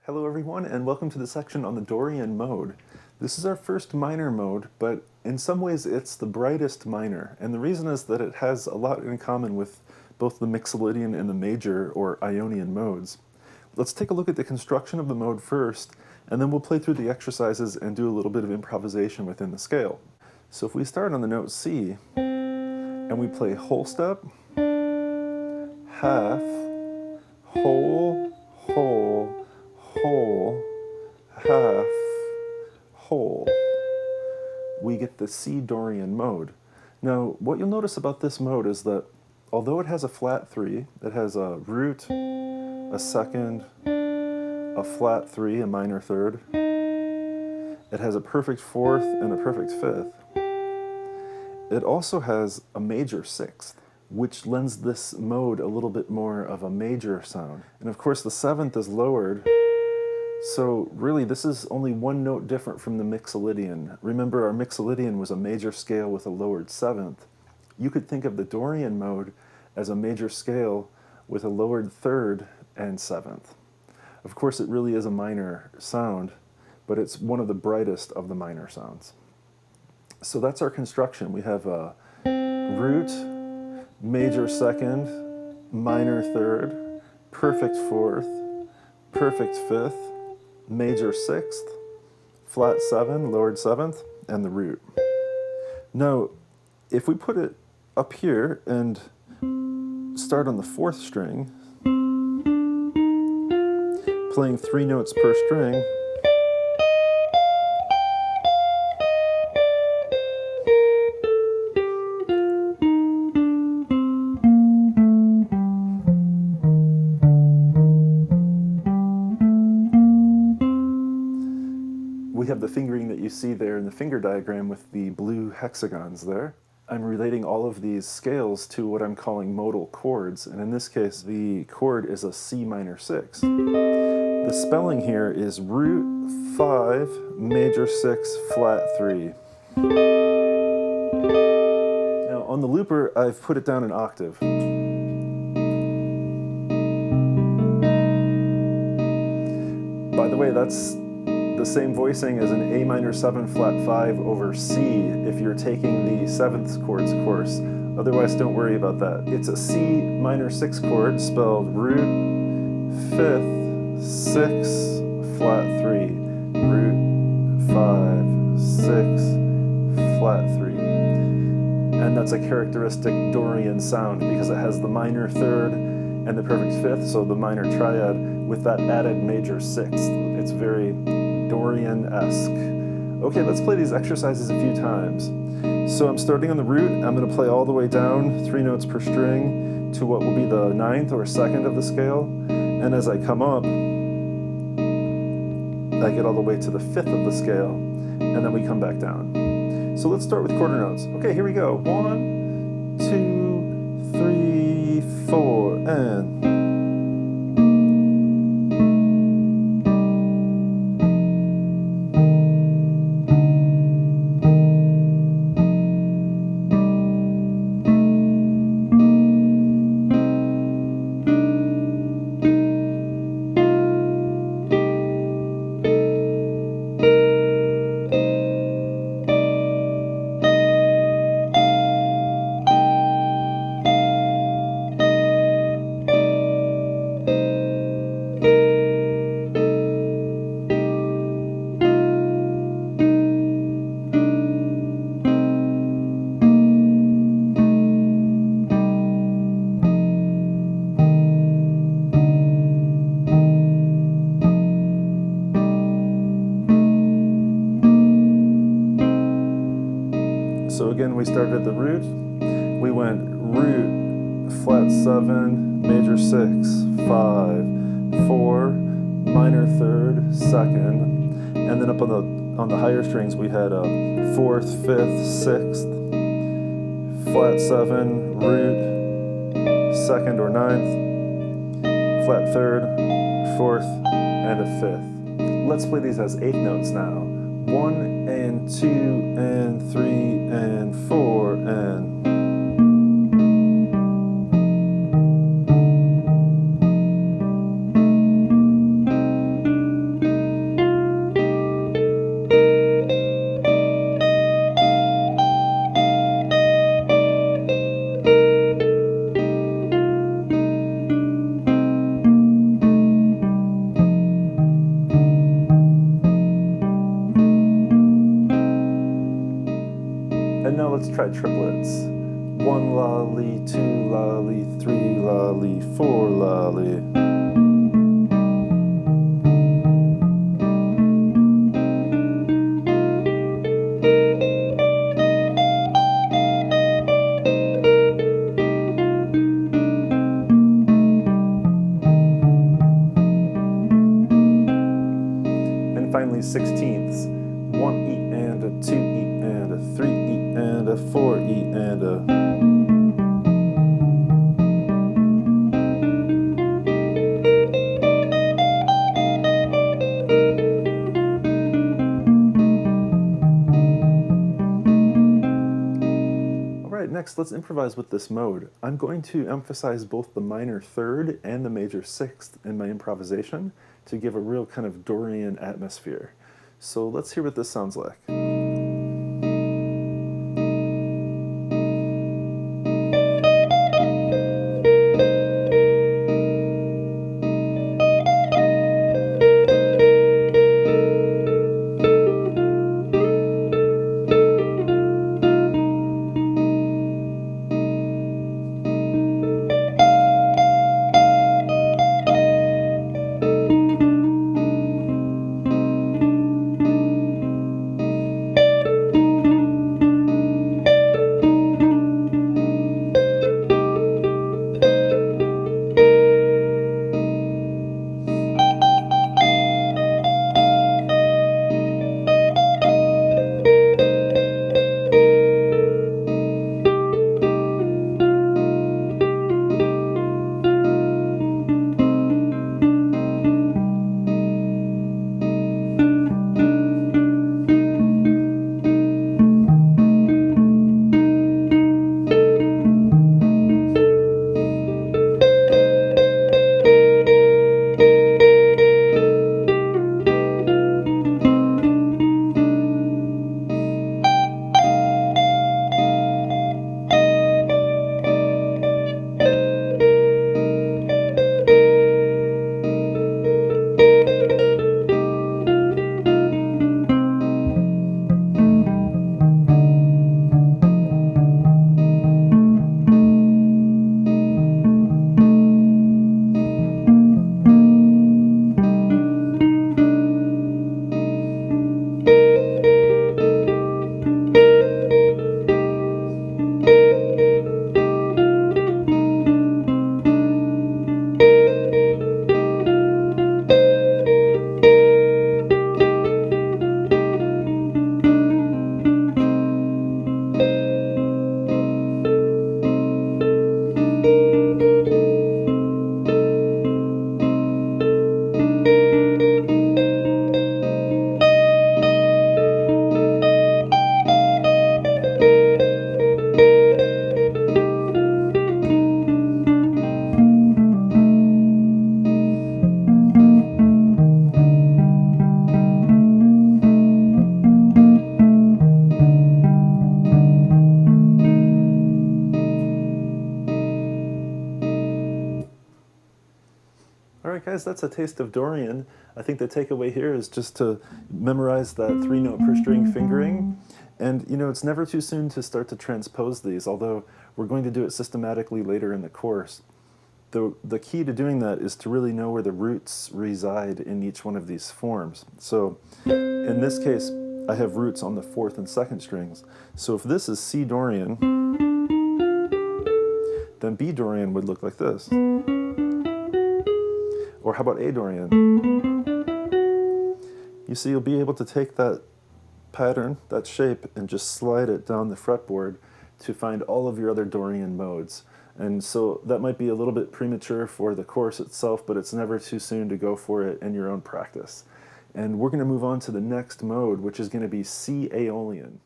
Hello everyone, and welcome to the section on the Dorian mode. This is our first minor mode, but in some ways it's the brightest minor, and the reason is that it has a lot in common with both the Mixolydian and the major or Ionian modes. Let's take a look at the construction of the mode first, and then we'll play through the exercises and do a little bit of improvisation within the scale. So if we start on the note C, and we play whole step, half, whole, whole, whole, half, whole, we get the C Dorian mode. Now, what you'll notice about this mode is that although it has a flat 3, it has a root, a second, a flat 3, a minor third, it has a perfect fourth and a perfect fifth. It also has a major sixth, which lends this mode a little bit more of a major sound. And of course the seventh is lowered, so really this is only one note different from the Mixolydian. Remember, our Mixolydian was a major scale with a lowered seventh. You could think of the Dorian mode as a major scale with a lowered third and seventh. Of course it really is a minor sound, but it's one of the brightest of the minor sounds. So that's our construction. We have a root, major second, minor third, perfect fourth, perfect fifth, major sixth, flat 7, lowered seventh, and the root. Now, if we put it up here and start on the 4th string, playing 3 notes per string, we have the fingering that you see there in the finger diagram with the blue hexagons there. I'm relating all of these scales to what I'm calling modal chords, and in this case the chord is a C minor 6. The spelling here is root 5, major 6, flat 3. Now on the looper I've put it down an octave. By the way, that's the same voicing as an A minor 7 flat 5 over C if you're taking the 7th chords course. Otherwise, don't worry about that. It's a C minor 6 chord spelled root 5th 6 flat 3, root 5 6 flat 3. And that's a characteristic Dorian sound because it has the minor third and the perfect fifth, so the minor triad with that added major sixth. It's very Dorian-esque. Okay, let's play these exercises a few times. So I'm starting on the root. I'm going to play all the way down 3 notes per string to what will be the 9th or 2nd of the scale. And as I come up, I get all the way to the 5th of the scale, and then we come back down. So let's start with quarter notes. Okay, here we go. 1, 2, 3, 4, and... So again, we started at the root. We went root, flat 7, major 6, 5, 4, minor third, 2nd, and then up on the higher strings we had a 4th, 5th, 6th, flat 7, root, 2nd or 9th, flat 3rd, 4th, and a 5th. Let's play these as 8th notes now. 1 and 2 and 3 and 4 and... let's try triplets. 1 lolly, 2 lolly, 3 lolly, 4 lolly. And finally 16ths. 1 E and a 2 E and a 3 E and a 4 E and a. Next, let's improvise with this mode. I'm going to emphasize both the minor third and the major sixth in my improvisation to give a real kind of Dorian atmosphere. So let's hear what this sounds like. Alright guys, that's a taste of Dorian. I think the takeaway here is just to memorize that 3-note per string fingering. And you know, it's never too soon to start to transpose these, although we're going to do it systematically later in the course. The key to doing that is to really know where the roots reside in each one of these forms. So in this case, I have roots on the 4th and 2nd strings. So if this is C Dorian, then B Dorian would look like this. Or how about A Dorian? You see, you'll be able to take that pattern, that shape, and just slide it down the fretboard to find all of your other Dorian modes. And so that might be a little bit premature for the course itself, but it's never too soon to go for it in your own practice. And we're going to move on to the next mode, which is going to be C Aeolian.